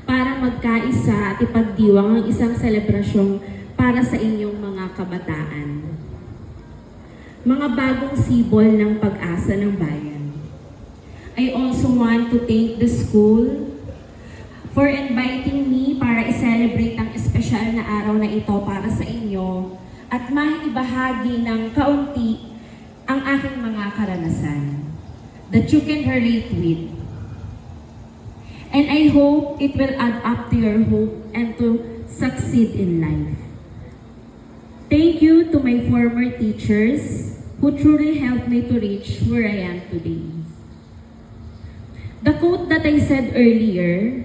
para magkaisa at ipagdiwang ang isang selebrasyong para sa inyong mga kabataan. Mga bagong sibol ng pag-asa ng bayan. I also want to thank the school for inviting me para i-celebrate ang espesyal na araw na ito para sa inyo at maibahagi ng kaunti ang aking mga karanasan that you can relate with. And I hope it will add up to your hope and to succeed in life. Thank you to my former teachers who truly helped me to reach where I am today. The quote that I said earlier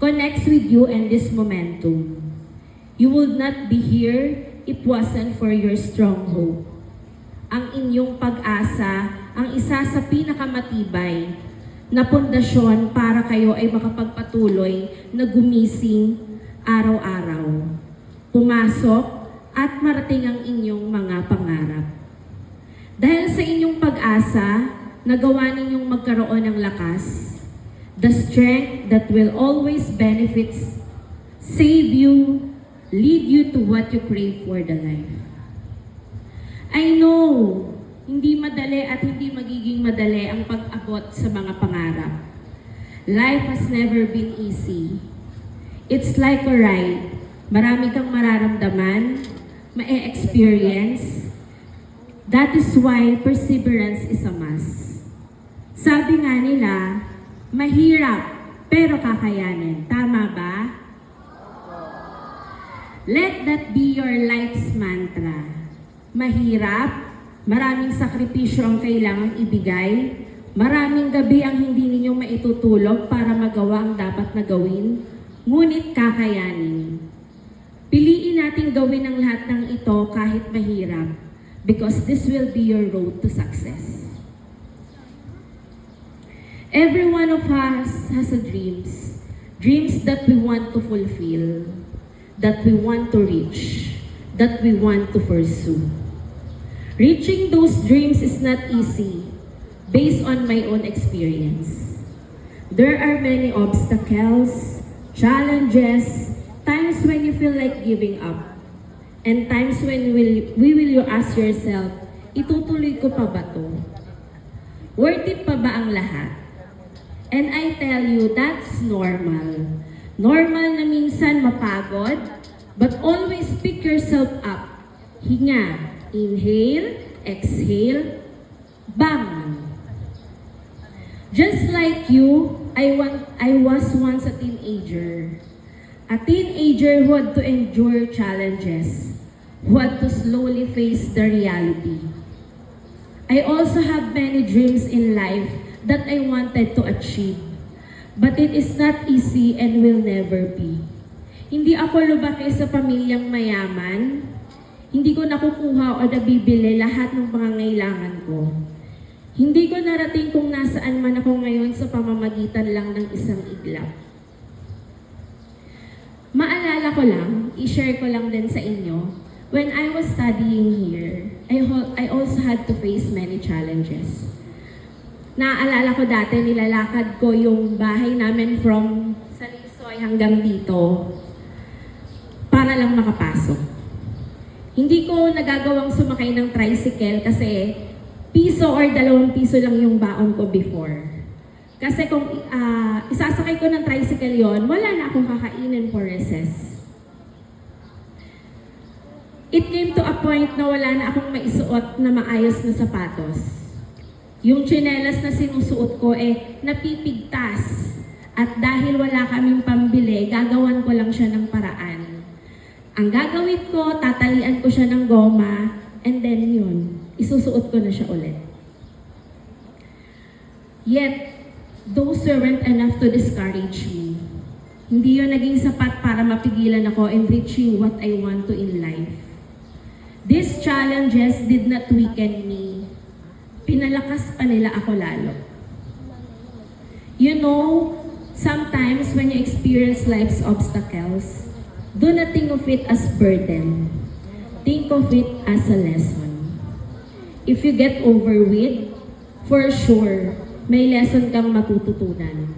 connects with you and this momentum. You would not be here if wasn't for your strong hope. Ang inyong pag-asa ang isa sa pinakamatibay na pundasyon para kayo ay makapagpatuloy na gumising araw-araw, pumasok at marating ang inyong mga pangarap. Dahil sa inyong pag-asa, nagawa ninyong magkaroon ng lakas, the strength that will always benefit, save you, lead you to what you crave for the life. I know, hindi madali at hindi magiging madali ang pag-abot sa mga pangarap. Life has never been easy. It's like a ride. Marami kang mararamdaman, ma-experience. That is why perseverance is a must. Sabi nga nila, mahirap pero kakayanin. Tama ba? Let that be your life's mantra. Mahirap, maraming sakripisyo ang kailangang ibigay, maraming gabi ang hindi ninyo maitutulog para magawa ang dapat na gawin, ngunit kakayanin. Piliin natin gawin ang lahat ng ito kahit mahirap, because this will be your road to success. Every one of us has a dreams that we want to fulfill, that we want to reach, that we want to pursue. Reaching those dreams is not easy, based on my own experience. There are many obstacles, challenges, times when you feel like giving up, and times when you ask yourself, itutuloy ko pa ba to? Worth it pa ba ang lahat? And I tell you, that's normal. Normal na minsan mapagod, but always pick yourself up. Hinga. Inhale, exhale, bang! Just like you, I was once a teenager. A teenager who had to endure challenges, who had to slowly face the reality. I also have many dreams in life that I wanted to achieve, but it is not easy and will never be. Hindi ako lumaki sa pamilyang mayaman. Hindi ko nakukuha o nabibili lahat ng pangangailangan ko. Hindi ko narating kung nasaan man ako ngayon sa pamamagitan lang ng isang iglap. Maalala ko lang, i-share ko lang din sa inyo, when I was studying here, I also had to face many challenges. Naaalala ko dati, nilalakad ko yung bahay namin from Salisoy hanggang dito para lang makapasok. Hindi ko nagagawang sumakay ng tricycle kasi piso or 2 piso lang yung baon ko before. Kasi kung isasakay ko ng tricycle yon, wala na akong kakainin for recess. It came to a point na wala na akong maisuot na maayos na sapatos. Yung tsinelas na sinusuot ko napipigtas. At dahil wala kaming pambili, gagawan ko lang siya ng paraan. Ang gagawin ko, tatalian ko siya ng goma, and then yun, isusuot ko na siya ulit. Yet, those weren't enough to discourage me. Hindi yun naging sapat para mapigilan ako in reaching what I want to in life. These challenges did not weaken me. Pinalakas pa nila ako lalo. You know, sometimes when you experience life's obstacles, do not think of it as burden. Think of it as a lesson. If you get over with, for sure, may lesson kang matututunan.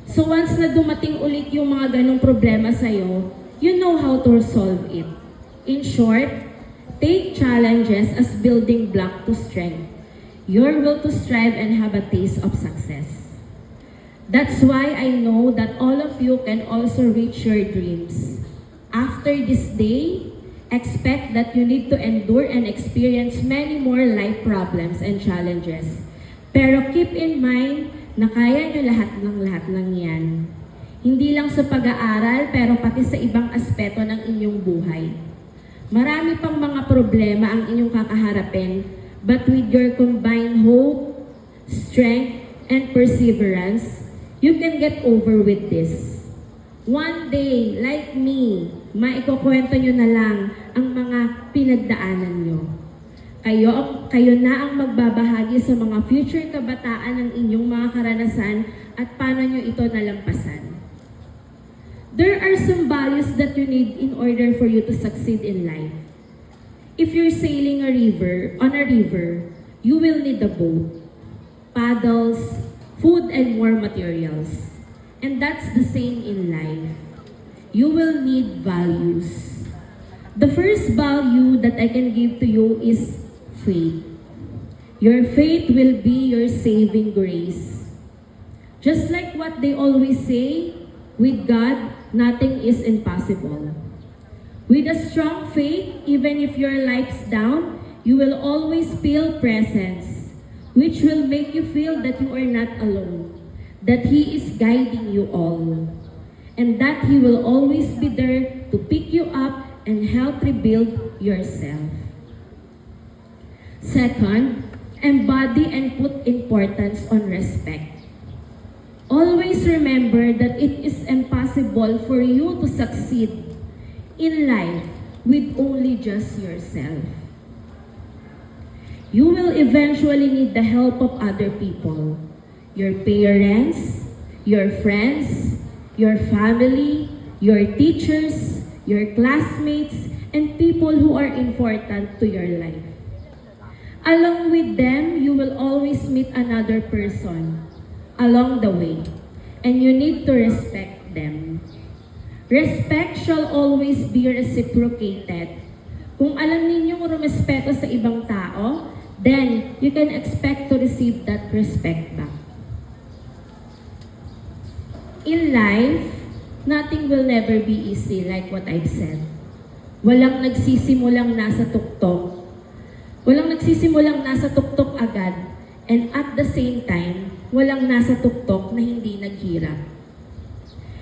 So once na dumating ulit yung mga ganong problema sa'yo, you know how to solve it. In short, take challenges as building block to strength, your will to strive and have a taste of success. That's why I know that all of you can also reach your dreams. After this day, expect that you need to endure and experience many more life problems and challenges. Pero keep in mind na kaya nyo lahat ng yan. Hindi lang sa pag-aaral, pero pati sa ibang aspeto ng inyong buhay. Marami pang mga problema ang inyong kakaharapin, but with your combined hope, strength, and perseverance, you can get over with this. One day, like me, maikukwento nyo na lang ang mga pinagdaanan nyo. Kayo na ang magbabahagi sa mga future kabataan ng inyong mga karanasan at paano nyo ito nalampasan. There are some values that you need in order for you to succeed in life. If you're sailing on a river, you will need a boat, paddles, food, and more materials. And that's the same in life. You will need values. The first value that I can give to you is faith. Your faith will be your saving grace. Just like what they always say, with God, nothing is impossible. With a strong faith, even if your life's down, you will always feel presence, which will make you feel that you are not alone, that He is guiding you all, and that He will always be there to pick you up and help rebuild yourself. Second, embody and put importance on respect. Always remember that it is impossible for you to succeed in life with only just yourself. You will eventually need the help of other people, your parents, your friends, your family, your teachers, your classmates, and people who are important to your life. Along with them, you will always meet another person along the way, and you need to respect them. Respect shall always be reciprocated. Kung alam ninyong rumespeto sa ibang tao, then you can expect to receive that respect back. In life, nothing will never be easy like what I've said. Walang nagsisimulang nasa tuktok. Walang nagsisimulang nasa tuktok agad, and at the same time, walang nasa tuktok na hindi naghirap.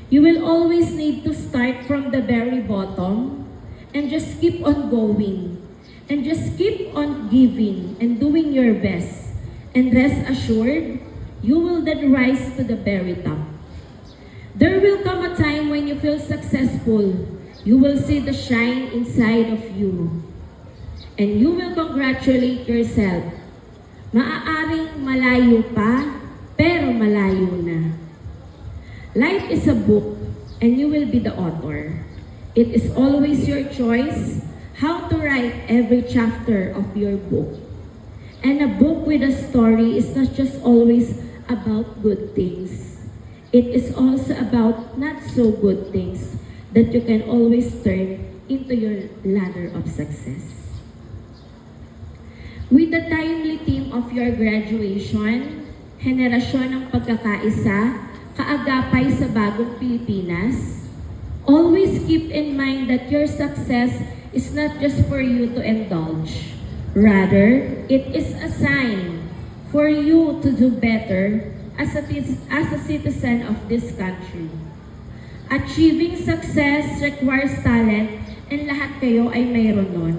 You will always need to start from the very bottom and just keep on going and just keep on giving and doing your best. And rest assured, you will then rise to the very top. There will come a time when you feel successful. You will see the shine inside of you. And you will congratulate yourself. Maaaring malayo pa, pero malayo na. Life is a book, and you will be the author. It is always your choice how to write every chapter of your book. And a book with a story is not just always about good things. It is also about not so good things that you can always turn into your ladder of success. With the timely theme of your graduation, henerasyon ng pagkakaisa, kaagapay sa bagong Pilipinas, always keep in mind that your success is not just for you to indulge. Rather, it is a sign for you to do better as a citizen of this country. Achieving success requires talent, and lahat kayo ay mayroon nun.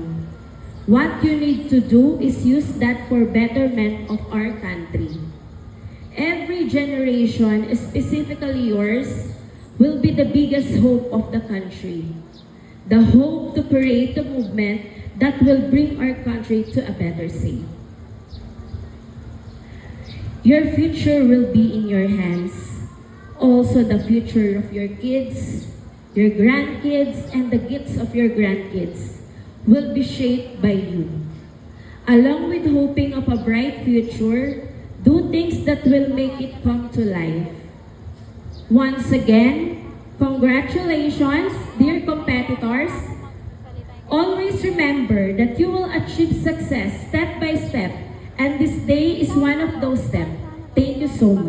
What you need to do is use that for betterment of our country. Every generation, specifically yours, will be the biggest hope of the country. The hope to create a movement that will bring our country to a better state. Your future will be in your hands. Also the future of your kids, your grandkids, and the kids of your grandkids will be shaped by you. Along with hoping of a bright future, do things that will make it come to life. Once again, congratulations, dear competitors. Always remember that you will achieve success step by step, and this day is one of those steps. Thank you so much.